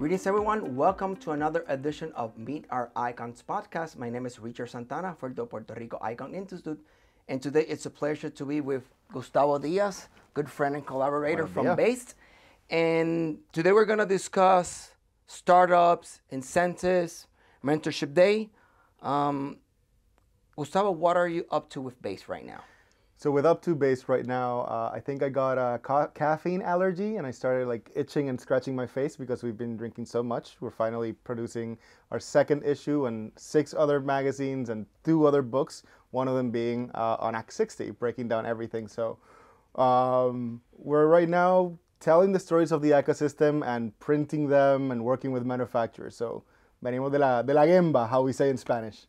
Greetings everyone, welcome to another edition of Meet Our Icons podcast. My name is Ricky Santana for the Puerto Rico ICON Institute, and today it's a pleasure to be with Gustavo Diaz, good friend and collaborator from BASED. And today we're going to discuss startups, incentives, mentorship day. Gustavo, what are you up to with BASED right now? So with up to BASED right now, I think I got a caffeine allergy and I started like itching and scratching my face because we've been drinking so much. We're finally producing our second issue and 6 other magazines and 2 other books, one of them being on Act 60, breaking down everything. So we're right now telling the stories of the ecosystem and printing them and working with manufacturers. So venimos de la gemba, how we say in Spanish.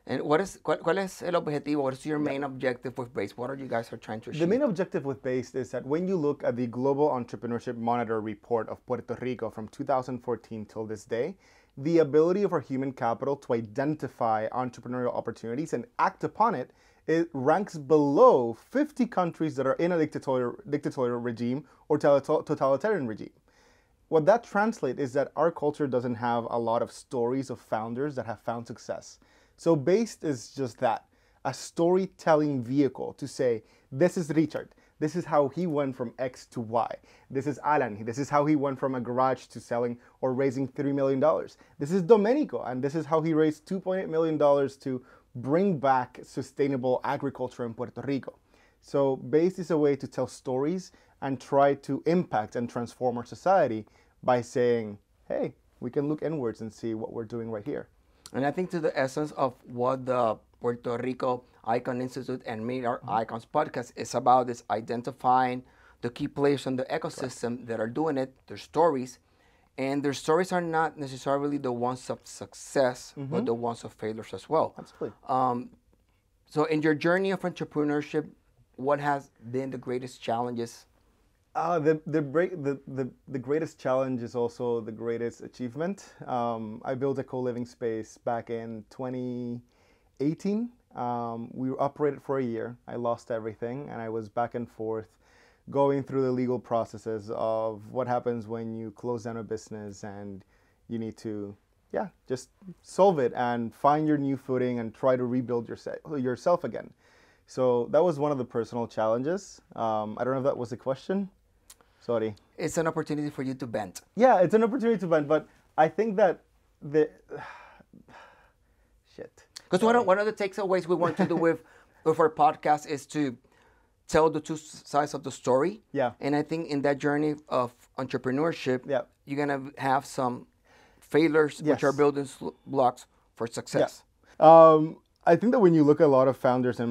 And ¿cuál es el objetivo? What is your main objective with BASED? What are you guys trying to achieve? The main objective with BASED is that when you look at the Global Entrepreneurship Monitor report of Puerto Rico from 2014 till this day, the ability of our human capital to identify entrepreneurial opportunities and act upon it ranks below 50 countries that are in a dictatorial regime or totalitarian regime. What that translates is that our culture doesn't have a lot of stories of founders that have found success. So BASED is just that, a storytelling vehicle to say, this is Richard, this is how he went from X to Y. This is Alan, this is how he went from a garage to selling or raising $3 million. This is Domenico, and this is how he raised $2.8 million to bring back sustainable agriculture in Puerto Rico. So BASED is a way to tell stories and try to impact and transform our society by saying, hey, we can look inwards and see what we're doing right here. And I think to the essence of what the Puerto Rico ICON Institute and Meet Our Icons podcast is about is identifying the key players in the ecosystem that are doing it, their stories. And their stories are not necessarily the ones of success, but the ones of failures as well. Absolutely. So in your journey of entrepreneurship, what has been the greatest challenges? The greatest challenge is also the greatest achievement. I built a co-living space back in 2018. We operated for a year. I lost everything, and I was back and forth going through the legal processes of what happens when you close down a business and you need to, just solve it and find your new footing and try to rebuild yourself again. So that was one of the personal challenges. I don't know if that was a question. Sorry. It's an opportunity for you to vent. Yeah, it's an opportunity to vent, but I think that shit. Because one of the takeaways we want to do with our podcast is to tell the 2 sides of the story. Yeah. And I think in that journey of entrepreneurship, you're going to have some failures, which are building blocks for success. Yeah. I think that when you look at a lot of founders,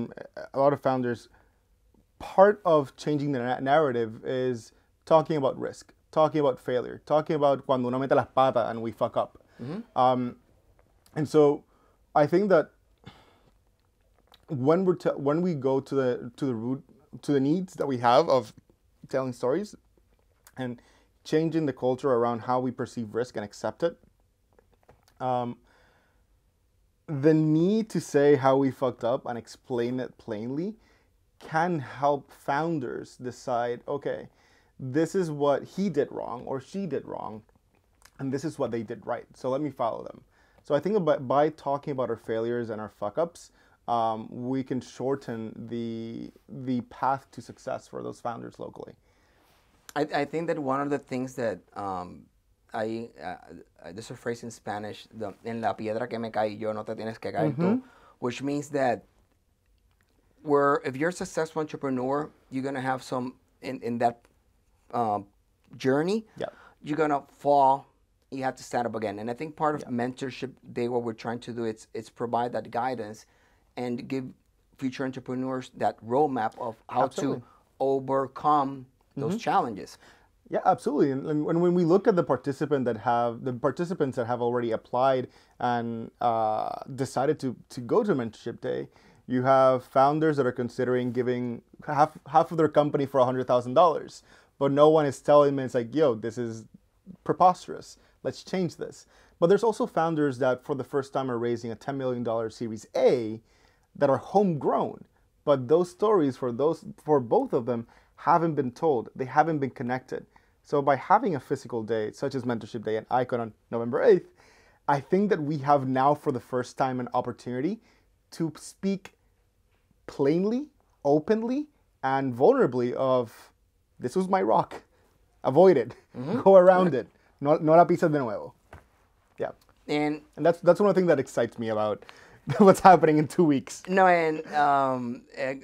part of changing the narrative is talking about risk, talking about failure, talking about cuando uno mete las patas and we fuck up. And so I think that when we go to the root, to the needs that we have of telling stories and changing the culture around how we perceive risk and accept it, the need to say how we fucked up and explain it plainly can help founders decide, okay, this is what he did wrong or she did wrong, and this is what they did right. So let me follow them. So I think by talking about our failures and our fuck-ups, we can shorten the path to success for those founders locally. I think that one of the things that there's a phrase in Spanish, en la piedra que me caí yo no te tienes que caer tú, which means that if you're a successful entrepreneur, you're going to have some, in that journey, you're going to fall, you have to stand up again. And I think part of mentorship day, what we're trying to do is provide that guidance and give future entrepreneurs that roadmap of how to overcome those challenges. Yeah, absolutely. And when we look at the participants that have already applied and decided to go to Mentorship Day, you have founders that are considering giving half of their company for $100,000, but no one is telling them, it's like, yo, this is preposterous. Let's change this. But there's also founders that for the first time are raising a $10 million Series A that are homegrown. But those stories for both of them haven't been told. They haven't been connected. So by having a physical day, such as Mentorship Day and ICON on November 8th, I think that we have now for the first time an opportunity to speak plainly, openly, and vulnerably of, this was my rock. Avoid it. Go around it. No la pisas de nuevo. Yeah. And that's one of the things that excites me about what's happening in 2 weeks. no, and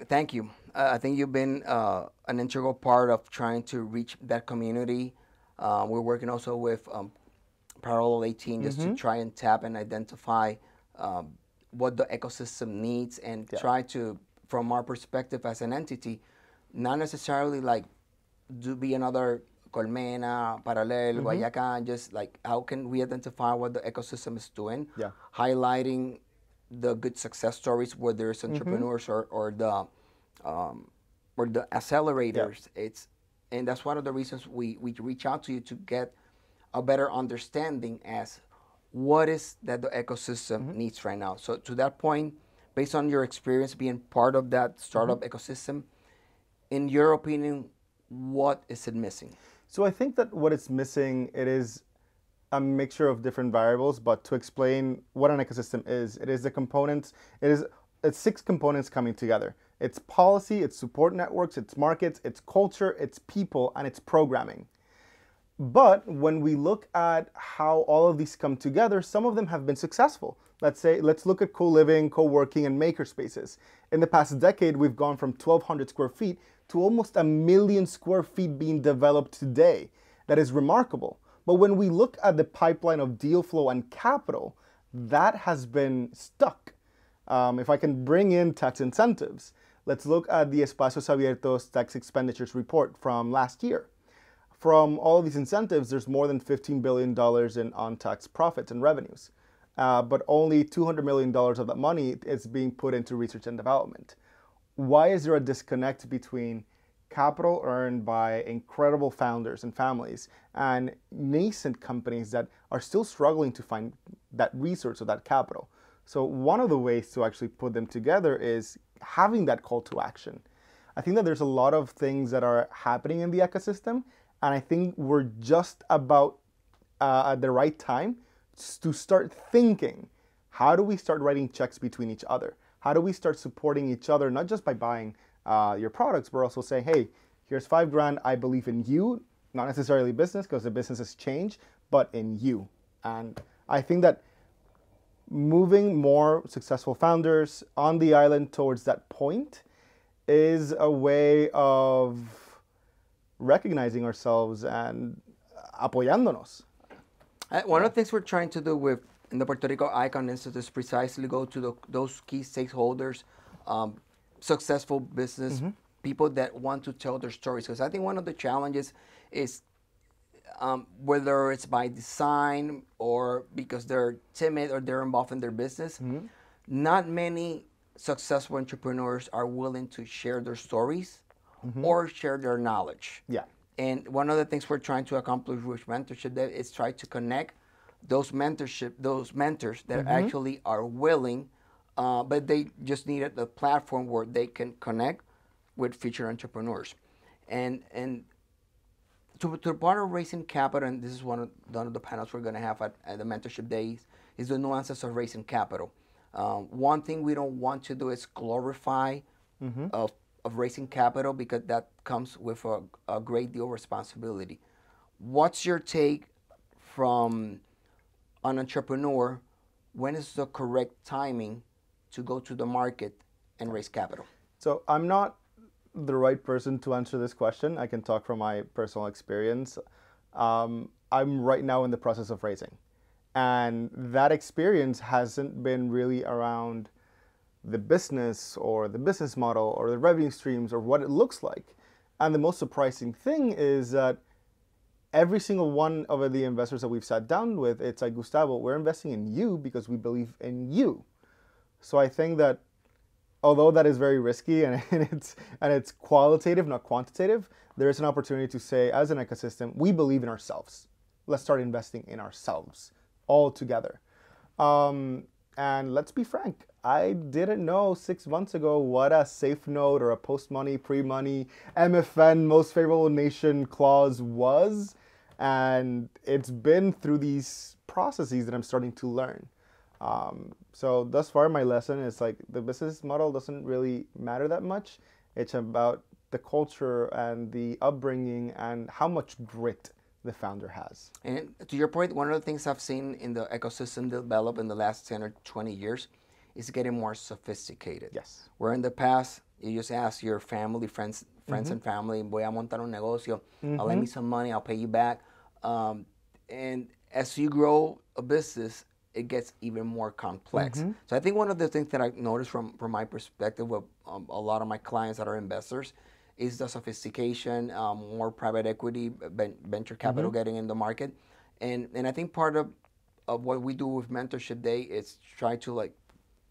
thank you. I think you've been an integral part of trying to reach that community. We're working also with Parallel 18 just to try and tap and identify what the ecosystem needs and try to, from our perspective as an entity, not necessarily like be another Colmena, Parallel, Guayacán, just like how can we identify what the ecosystem is doing, highlighting the good success stories, whether it's entrepreneurs or the accelerators. And that's one of the reasons we reach out to you to get a better understanding as what is that the ecosystem needs right now. So to that point, based on your experience being part of that startup ecosystem, in your opinion, what is it missing? So I think that what it's missing, it is a mixture of different variables, but to explain what an ecosystem is, it is the components, it's 6 components coming together. It's policy, it's support networks, it's markets, it's culture, it's people, and it's programming. But when we look at how all of these come together, some of them have been successful. Let's look at co-living, co-working, and maker spaces. In the past decade, we've gone from 1,200 square feet to almost 1 million square feet being developed today. That is remarkable. But when we look at the pipeline of deal flow and capital, that has been stuck. If I can bring in tax incentives, let's look at the Espacios Abiertos tax expenditures report from last year. From all of these incentives, there's more than $15 billion in untaxed profits and revenues. But only $200 million of that money is being put into research and development. Why is there a disconnect between capital earned by incredible founders and families and nascent companies that are still struggling to find that resource or that capital? So one of the ways to actually put them together is having that call to action. I think that there's a lot of things that are happening in the ecosystem, and I think we're just about at the right time to start thinking, how do we start writing checks between each other? How do we start supporting each other, not just by buying your products, but also saying, hey, here's $5,000, I believe in you, not necessarily business, because the business has changed, but in you. And I think that moving more successful founders on the island towards that point is a way of recognizing ourselves and apoyándonos. One of the things we're trying to do in the Puerto Rico ICON Institute is precisely go to those key stakeholders, successful business people that want to tell their stories. Because I think one of the challenges is whether it's by design or because they're timid or they're involved in their business, not many successful entrepreneurs are willing to share their stories or share their knowledge. Yeah. And one of the things we're trying to accomplish with Mentorship Day is try to connect those mentors that actually are willing, but they just needed a platform where they can connect with future entrepreneurs. And to part of raising capital, and this is one of the panels we're going to have at the Mentorship Days, is the nuances of raising capital. One thing we don't want to do is glorify of raising capital, because that comes with a great deal of responsibility. What's your take from an entrepreneur? When is the correct timing to go to the market and raise capital? So I'm not the right person to answer this question. I can talk from my personal experience. I'm right now in the process of raising. And that experience hasn't been really around the business or the business model or the revenue streams or what it looks like. And the most surprising thing is that every single one of the investors that we've sat down with, it's like, Gustavo, we're investing in you because we believe in you. So I think that although that is very risky and it's qualitative, not quantitative, there is an opportunity to say, as an ecosystem, we believe in ourselves. Let's start investing in ourselves all together. And let's be frank, I didn't know 6 months ago what a safe note or a post-money, pre-money, MFN, most favorable nation clause was. And it's been through these processes that I'm starting to learn. So thus far, my lesson is like the business model doesn't really matter that much. It's about the culture and the upbringing and how much grit the founder has. And to your point, one of the things I've seen in the ecosystem develop in the last 10 or 20 years is getting more sophisticated. Yes. Where in the past, you just ask your family, friends and family, voy a montar un negocio, I'll lend me some money, I'll pay you back. And as you grow a business, it gets even more complex. So I think one of the things that I noticed from my perspective with a lot of my clients that are investors is the sophistication, more private equity, venture capital getting in the market. And I think part of what we do with Mentorship Day is try to like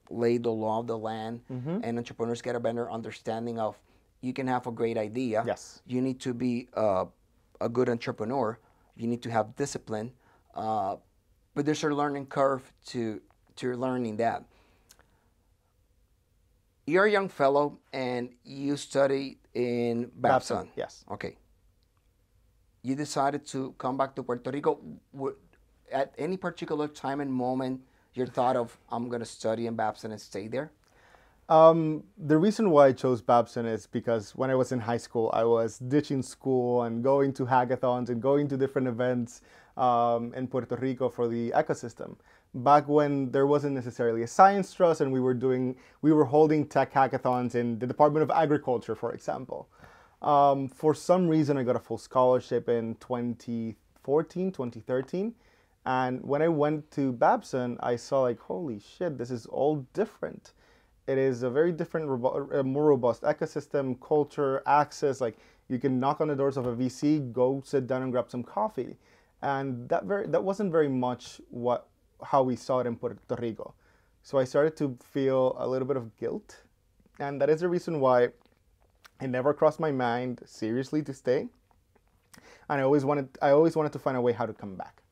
lay the law of the land and entrepreneurs get a better understanding of you can have a great idea. Yes. You need to be a good entrepreneur. You need to have discipline. But there's a learning curve to learning that. You're a young fellow and you study in Babson. Yes. Okay. You decided to come back to Puerto Rico. At any particular time and moment, you thought of, I'm going to study in Babson and stay there? The reason why I chose Babson is because when I was in high school, I was ditching school and going to hackathons and going to different events in Puerto Rico for the ecosystem. Back when there wasn't necessarily a science trust and we were holding tech hackathons in the Department of Agriculture, for example. For some reason, I got a full scholarship in 2014, 2013. And when I went to Babson, I saw like, holy shit, this is all different. It is a very different, more robust ecosystem, culture, access. Like you can knock on the doors of a VC, go sit down and grab some coffee. And that wasn't very much how we saw it in Puerto Rico. So I started to feel a little bit of guilt. And that is the reason why it never crossed my mind seriously to stay. And I always wanted to find a way how to come back.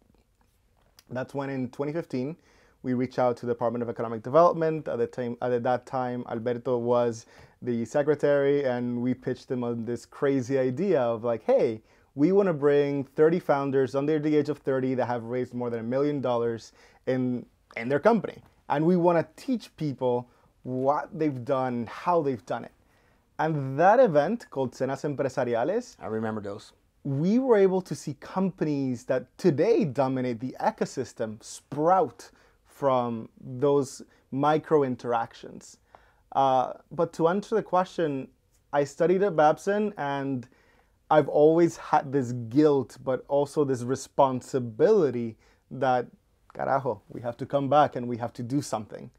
That's when in 2015, we reached out to the Department of Economic Development. At that time, Alberto was the secretary, and we pitched him on this crazy idea of like, hey, we want to bring 30 founders under the age of 30 that have raised more than $1 million in their company. And we want to teach people what they've done, how they've done it. And that event called Cenas Empresariales, I remember those. We were able to see companies that today dominate the ecosystem sprout from those micro interactions. But to answer the question, I studied at Babson and I've always had this guilt, but also this responsibility that, carajo, we have to come back and we have to do something.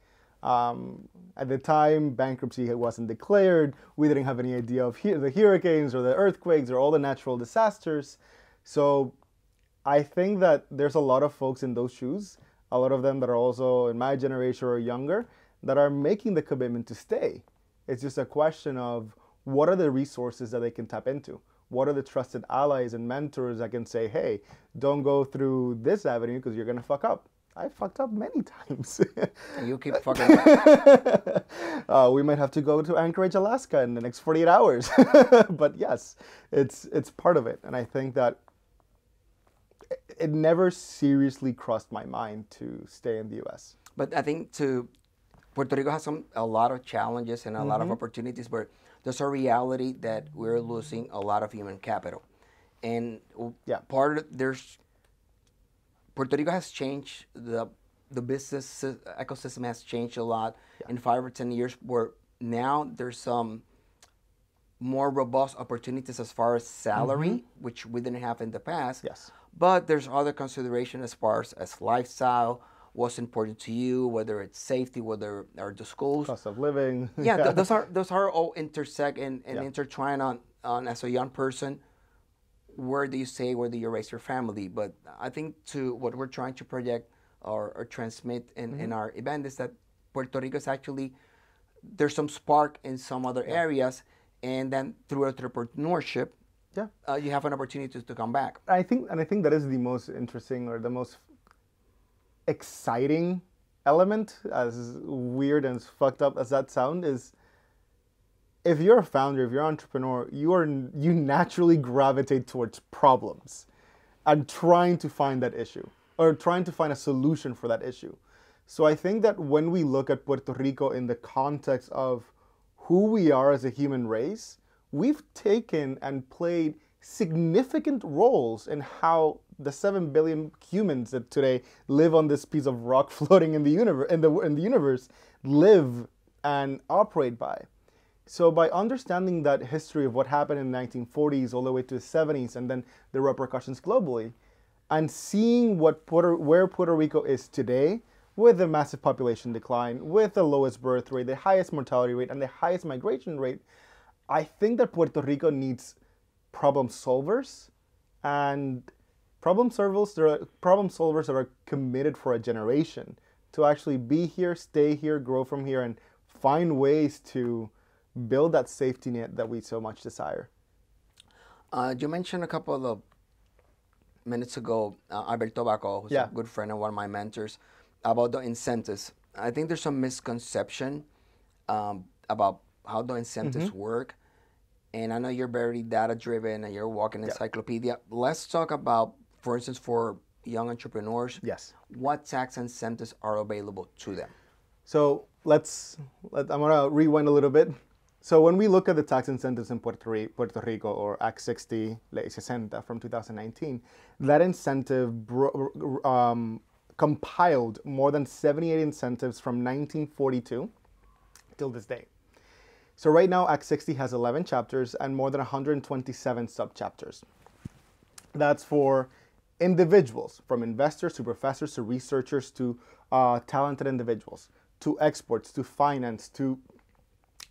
At the time, bankruptcy wasn't declared. We didn't have any idea of the hurricanes or the earthquakes or all the natural disasters. So I think that there's a lot of folks in those shoes, a lot of them that are also in my generation or younger, that are making the commitment to stay. It's just a question of what are the resources that they can tap into? What are the trusted allies and mentors that can say, hey, don't go through this avenue because you're going to fuck up. I fucked up many times. And you keep fucking up. We might have to go to Anchorage, Alaska in the next 48 hours. But yes, it's part of it. And I think that it never seriously crossed my mind to stay in the U.S. But I think Puerto Rico has a lot of challenges and a lot of opportunities, but there's a reality that we're losing a lot of human capital. And Puerto Rico has changed, the business ecosystem has changed a lot in 5 or 10 years, where now there's some more robust opportunities as far as salary, which we didn't have in the past. Yes. But there's other consideration as far as lifestyle, what's important to you, whether it's safety, whether are the schools. Cost of living. Yeah, those are all intersect and intertwine on as a young person. Where do you stay? Where do you raise your family? But I think to what we're trying to project or transmit in our event is that Puerto Rico is actually, there's some spark in some other areas, and then through entrepreneurship, you have an opportunity to come back. I think that is the most interesting or the most exciting element, as weird and as fucked up as that sound, is if you're a founder, if you're an entrepreneur, you naturally gravitate towards problems and trying to find that issue or trying to find a solution for that issue. So I think that when we look at Puerto Rico in the context of who we are as a human race, we've taken and played significant roles in how the 7 billion humans that today live on this piece of rock floating in the universe live and operate by. So by understanding that history of what happened in the 1940s all the way to the 70s and then the repercussions globally, and seeing where Puerto Rico is today, with a massive population decline, with the lowest birth rate, the highest mortality rate, and the highest migration rate, I think that Puerto Rico needs problem solvers, and problem solvers that are committed for a generation to actually be here, stay here, grow from here, and find ways to build that safety net that we so much desire. You mentioned a couple of minutes ago, Alberto Baco, who's a good friend and one of my mentors, about the incentives. I think there's some misconception about how the incentives work. And I know you're very data-driven and you're a walking encyclopedia. Let's talk about, for instance, for young entrepreneurs, what tax incentives are available to them? So I'm gonna rewind a little bit. So when we look at the tax incentives in Puerto Rico, or Act 60, Ley 60 from 2019, that incentive compiled more than 78 incentives from 1942 till this day. So right now, Act 60 has 11 chapters and more than 127 subchapters. That's for individuals, from investors to professors to researchers to talented individuals, to exports, to finance, to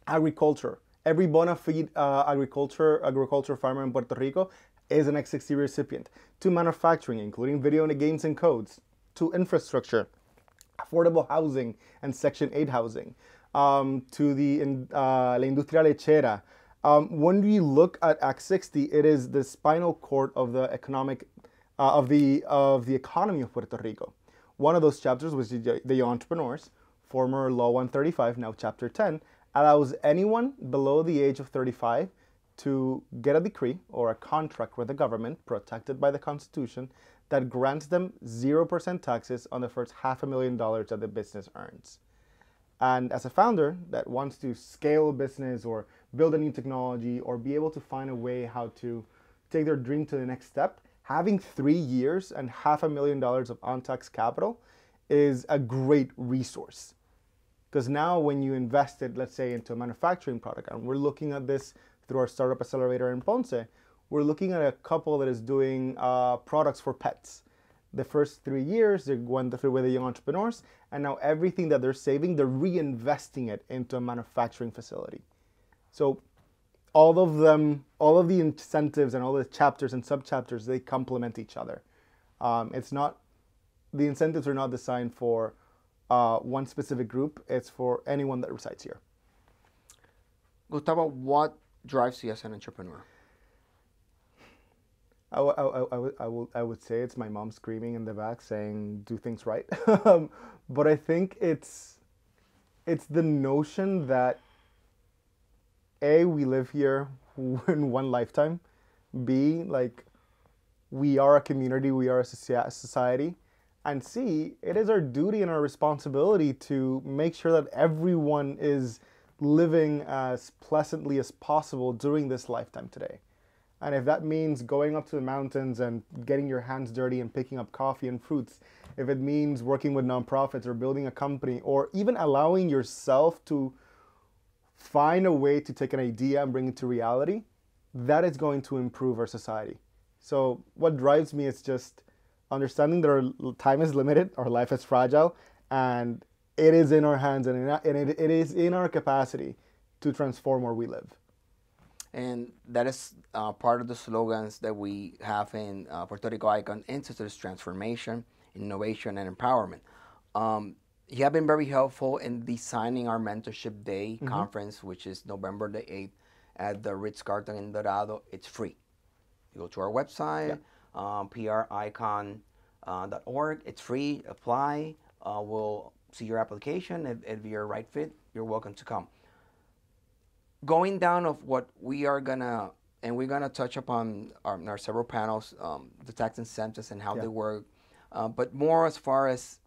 agriculture. Every bona fide agriculture farmer in Puerto Rico is an Act 60 recipient. To manufacturing, including video games and codes, to infrastructure, affordable housing and Section 8 housing, to the la industria lechera. When we look at Act 60, it is the spinal cord of the of the economy of Puerto Rico. One of those chapters was the Young Entrepreneurs, former Law 135, now Chapter 10, allows anyone below the age of 35 to get a decree or a contract with the government protected by the Constitution that grants them 0% taxes on the first $500,000 that the business earns. And as a founder that wants to scale a business or build a new technology or be able to find a way how to take their dream to the next step, having 3 years and $500,000 of untaxed capital is a great resource. Because now when you invest it, let's say, into a manufacturing product, and we're looking at this through our startup accelerator in Ponce, we're looking at a couple that is doing products for pets. The first 3 years, they went through with the Young Entrepreneurs, and now everything that they're saving, they're reinvesting it into a manufacturing facility. So all of the incentives and all the chapters and subchapters, they complement each other. The incentives are not designed for one specific group. It's for anyone that resides here. Gustavo, what drives you as an entrepreneur? I would say it's my mom screaming in the back saying, do things right. But I think it's the notion that A, we live here in one lifetime. B, like, we are a community, we are a society. And C, it is our duty and our responsibility to make sure that everyone is living as pleasantly as possible during this lifetime today. And if that means going up to the mountains and getting your hands dirty and picking up coffee and fruits, if it means working with nonprofits or building a company, or even allowing yourself to find a way to take an idea and bring it to reality, that is going to improve our society. So what drives me is just understanding that our time is limited, our life is fragile, and it is in our hands and it is in our capacity to transform where we live. And that is part of the slogans that we have in Puerto Rico ICON Institute: transformation, innovation, and empowerment. You have been very helpful in designing our Mentorship Day conference, which is November the 8th at the Ritz-Carlton in Dorado. It's free. You go to our website, pricon.org. It's free. Apply. We'll see your application. If you're a right fit, you're welcome to come. Going down of what we are gonna, and we're gonna touch upon our several panels, the tax incentives and how they work, but more as far as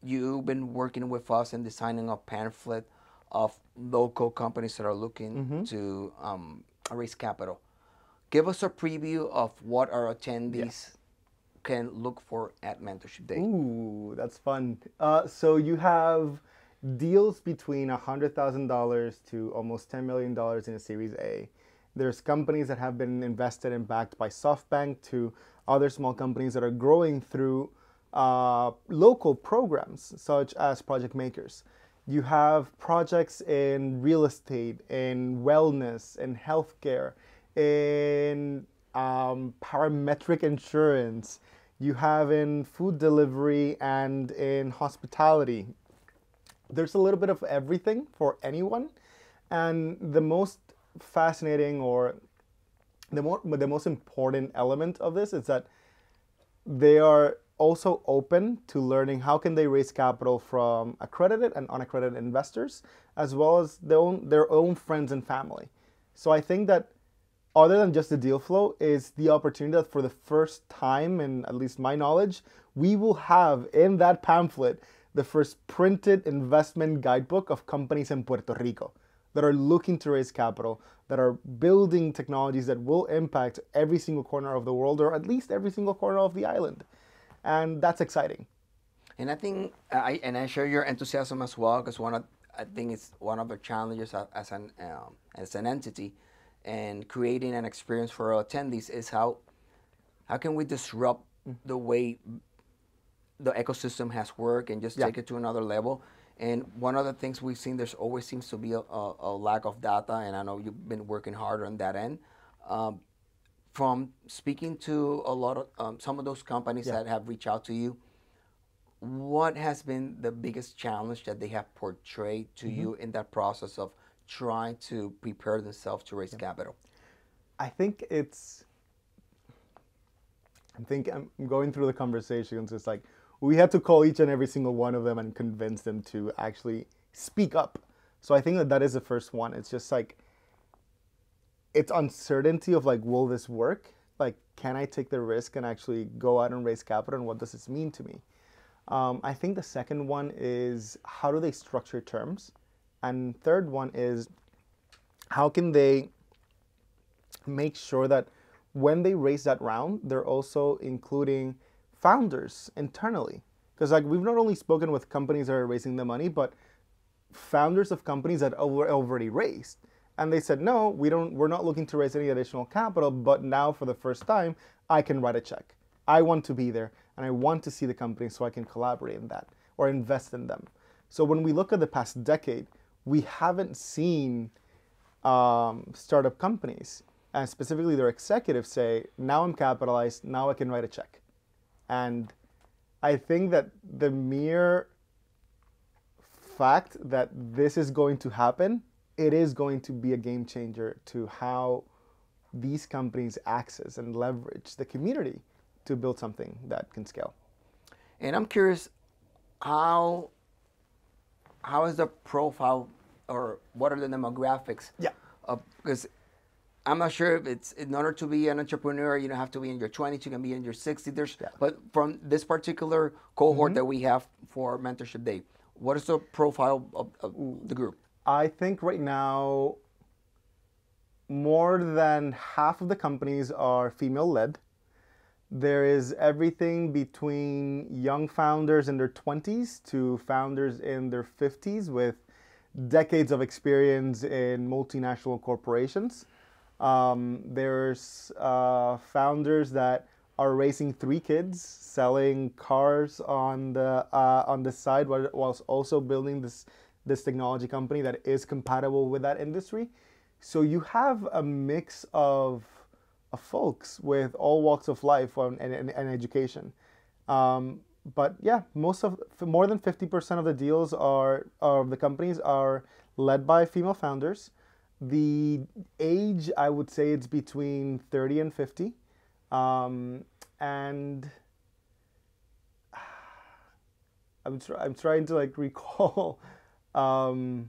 you've been working with us and designing a pamphlet of local companies that are looking to raise capital. Give us a preview of what our attendees can look for at Mentorship Day. Ooh, that's fun. So you have deals between $100,000 to almost $10 million in a Series A. There's companies that have been invested and backed by SoftBank to other small companies that are growing through local programs such as Project Makers. You have projects in real estate, in wellness, in healthcare, in parametric insurance. You have in food delivery and in hospitality. There's a little bit of everything for anyone. And the most fascinating or the most important element of this is that they are also open to learning how can they raise capital from accredited and unaccredited investors, as well as their own friends and family. So I think that other than just the deal flow is the opportunity that for the first time, in at least my knowledge, we will have in that pamphlet the first printed investment guidebook of companies in Puerto Rico that are looking to raise capital, that are building technologies that will impact every single corner of the world, or at least every single corner of the island. And that's exciting. And I think, I share your enthusiasm as well, because I think it's one of the challenges as an entity, and creating an experience for our attendees is how can we disrupt the way the ecosystem has worked and just take it to another level. And one of the things we've seen, there's always seems to be a lack of data, and I know you've been working hard on that end. From speaking to a lot of some of those companies that have reached out to you, what has been the biggest challenge that they have portrayed to you in that process of trying to prepare themselves to raise capital? I think I'm going through the conversations. It's like we had to call each and every single one of them and convince them to actually speak up. So I think that is the first one. It's just like, it's uncertainty of like, will this work? Like, can I take the risk and actually go out and raise capital? And what does this mean to me? I think the second one is how do they structure terms? And third one is how can they make sure that when they raise that round, they're also including founders internally? Because like we've not only spoken with companies that are raising the money, but founders of companies that were already raised. And they said, no, we're not looking to raise any additional capital, but now for the first time, I can write a check. I want to be there, and I want to see the company so I can collaborate in that or invest in them. So when we look at the past decade, we haven't seen startup companies, and specifically their executives say, now I'm capitalized, now I can write a check. And I think that the mere fact that this is going to happen, it is going to be a game changer to how these companies access and leverage the community to build something that can scale. And I'm curious, how is the profile, or what are the demographics? Yeah. Because I'm not sure if it's, in order to be an entrepreneur, you don't have to be in your 20s, you can be in your 60s. But from this particular cohort that we have for Mentorship Day, what is the profile of the group? I think right now, more than half of the companies are female-led. There is everything between young founders in their 20s to founders in their 50s with decades of experience in multinational corporations. There's founders that are raising 3 kids, selling cars on the side, whilst also building this technology company that is compatible with that industry. So you have a mix of folks with all walks of life and education. But yeah, more than 50% of the deals of the companies are led by female founders. The age, I would say it's between 30 and 50. And I'm trying to like recall. I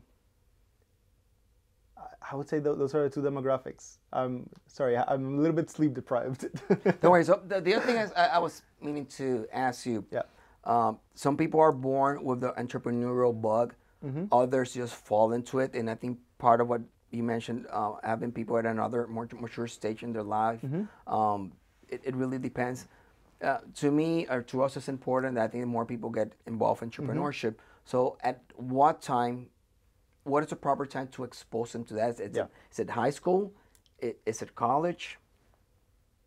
would say those are the two demographics. Sorry, I'm a little bit sleep deprived. Don't worry. So the other thing is, I was meaning to ask you. Yeah. Some people are born with the entrepreneurial bug. Others just fall into it. And I think part of what you mentioned, having people at another more mature stage in their life, it really depends. To me, or to us, it's important that I think more people get involved in entrepreneurship. So at what time, what is the proper time to expose them to that? Is it high school? Is it college?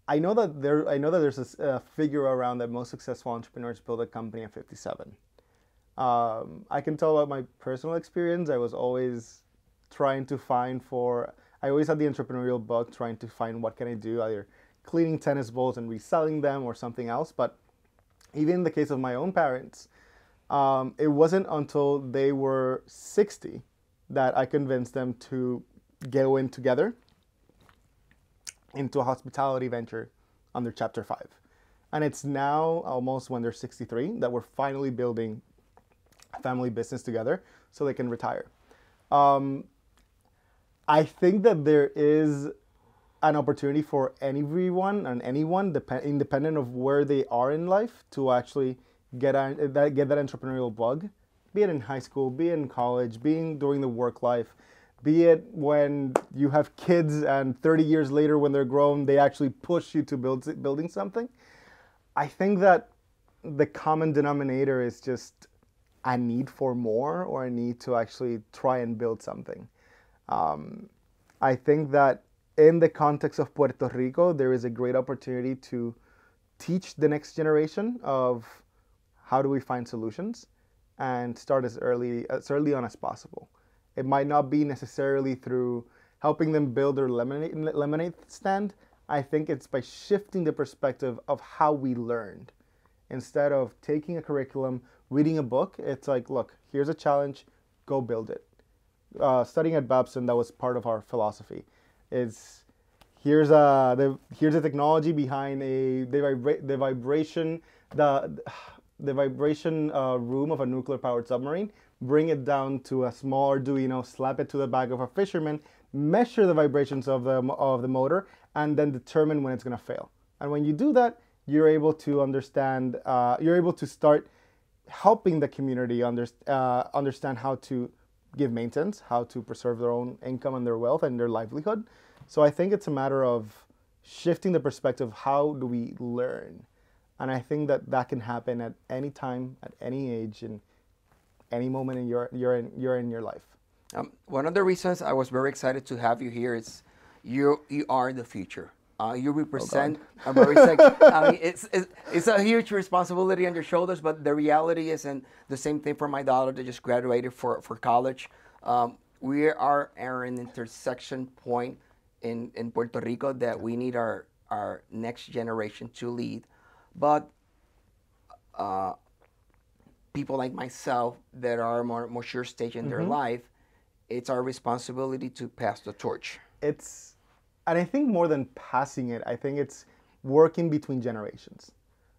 I know that there's a figure around that most successful entrepreneurs build a company at 57. I can tell about my personal experience. I was always trying to I always had the entrepreneurial bug, trying to find what can I do, either cleaning tennis balls and reselling them or something else. But even in the case of my own parents, it wasn't until they were 60 that I convinced them to go in together into a hospitality venture under Chapter 5. And it's now almost when they're 63 that we're finally building a family business together so they can retire. I think that there is an opportunity for anyone, independent of where they are in life, to actually get that entrepreneurial bug, be it in high school, be it in college, during the work life, be it when you have kids and 30 years later when they're grown, they actually push you to building something. I think that the common denominator is just a need for more, or a need to actually try and build something. I think that in the context of Puerto Rico, there is a great opportunity to teach the next generation of how do we find solutions, and start as early on as possible. It might not be necessarily through helping them build their lemonade stand. I think it's by shifting the perspective of how we learned. Instead of taking a curriculum, reading a book, it's like, look, here's a challenge, go build it. Studying at Babson, that was part of our philosophy. Here's the technology behind the vibration room of a nuclear-powered submarine. Bring it down to a small Arduino, slap it to the back of a fisherman, measure the vibrations of the motor, and then determine when it's going to fail. And when you do that, you're able to understand. You're able to start helping the community understand how to give maintenance, how to preserve their own income and their wealth and their livelihood. So I think it's a matter of shifting the perspective. How do we learn? And I think that can happen at any time, at any age, and any moment in you're in your life. One of the reasons I was very excited to have you here is you are the future. You represent a very I mean, it's a huge responsibility on your shoulders, but the reality is, and the same thing for my daughter that just graduated for college. We are at an intersection point in Puerto Rico that we need our next generation to lead. But people like myself that are more mature stage in their life, it's our responsibility to pass the torch. And I think more than passing it, I think it's working between generations.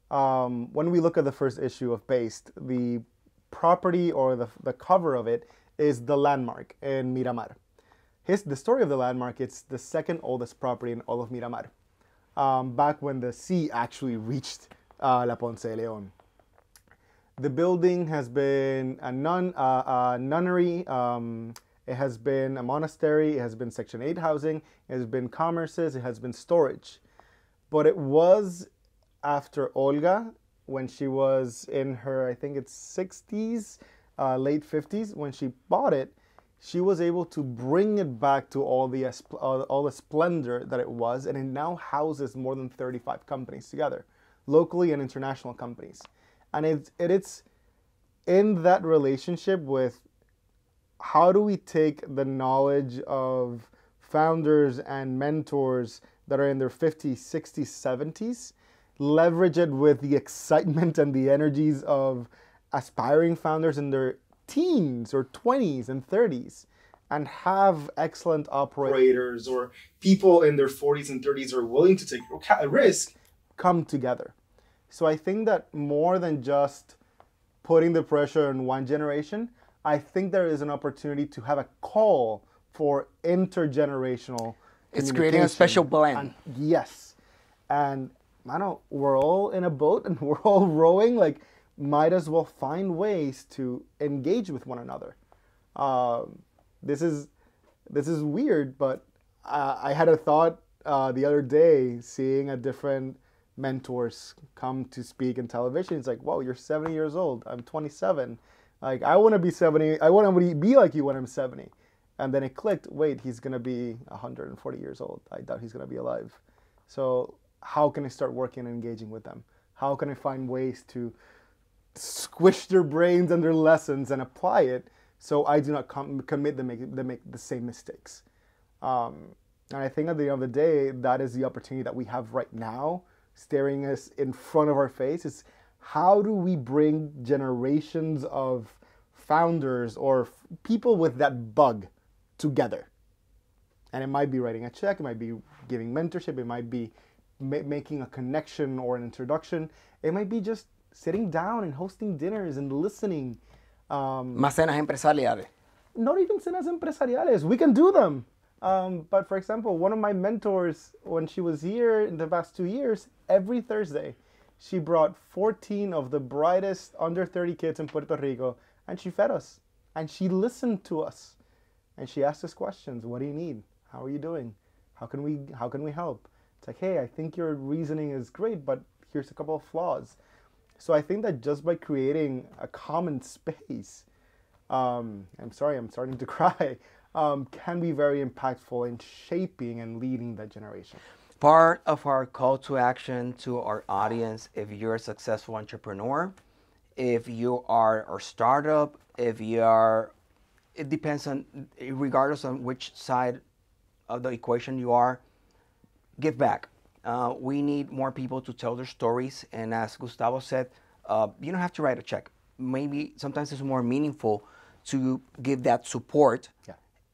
When we look at the first issue of Based, the property, or the cover of it, is the landmark in Miramar. The story of the landmark, it's the second oldest property in all of Miramar, back when the sea actually reached La Ponce de Leon. The building has been a nunnery, it has been a monastery, it has been Section 8 housing, it has been commerces, it has been storage. But it was after Olga, when she was in her, I think it's 60s, late 50s, when she bought it, she was able to bring it back to all the splendor that it was, and it now houses more than 35 companies together, locally and international companies. And it's in that relationship with how do we take the knowledge of founders and mentors that are in their 50s, 60s, 70s, leverage it with the excitement and the energies of aspiring founders in their teens or 20s and 30s, and have excellent operators or people in their 40s and 30s who are willing to take a risk come together. So I think that more than just putting the pressure on one generation, I think there is an opportunity to have a call for intergenerational. It's creating a special blend. Yes. And I don't know, we're all in a boat and we're all rowing. Like, might as well find ways to engage with one another. This is weird, but I had a thought the other day seeing a different mentors come to speak in television. It's like, whoa, you're 70 years old. I'm 27. Like, I want to be 70. I want to be like you when I'm 70. And then it clicked, wait, he's going to be 140 years old. I doubt he's going to be alive. So how can I start working and engaging with them? How can I find ways to squish their brains and their lessons and apply it so I do not commit to make the same mistakes? And I think at the end of the day, that is the opportunity that we have right now, staring us in front of our face. Is how do we bring generations of founders or people with that bug together? And it might be writing a check, it might be giving mentorship, it might be making a connection or an introduction, it might be just sitting down and hosting dinners and listening. Más cenas empresariales. Not even cenas empresariales. We can do them. But for example, one of my mentors, when she was here in the past 2 years, every Thursday, she brought 14 of the brightest under 30 kids in Puerto Rico, and she fed us. And she listened to us. And she asked us questions. What do you need? How are you doing? How can we help? It's like, hey, I think your reasoning is great, but here's a couple of flaws. So I think that just by creating a common space, I'm sorry, I'm starting to cry, can be very impactful in shaping and leading that generation. Part of our call to action to our audience, if you're a successful entrepreneur, if you are a startup, if you are, it depends on, regardless on which side of the equation you are, give back. We need more people to tell their stories. And as Gustavo said, you don't have to write a check. Maybe sometimes it's more meaningful to give that support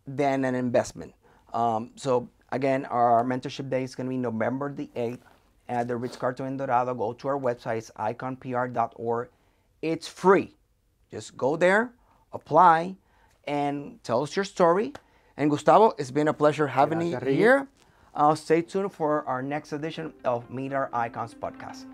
than an investment. So again, our mentorship day is going to be November the 8th at the Ritz-Carlton in Dorado. Go to our website, it's iconpr.org. It's free. Just go there, apply, and tell us your story. And Gustavo, it's been a pleasure having you here. Stay tuned for our next edition of Meet Our Icons podcast.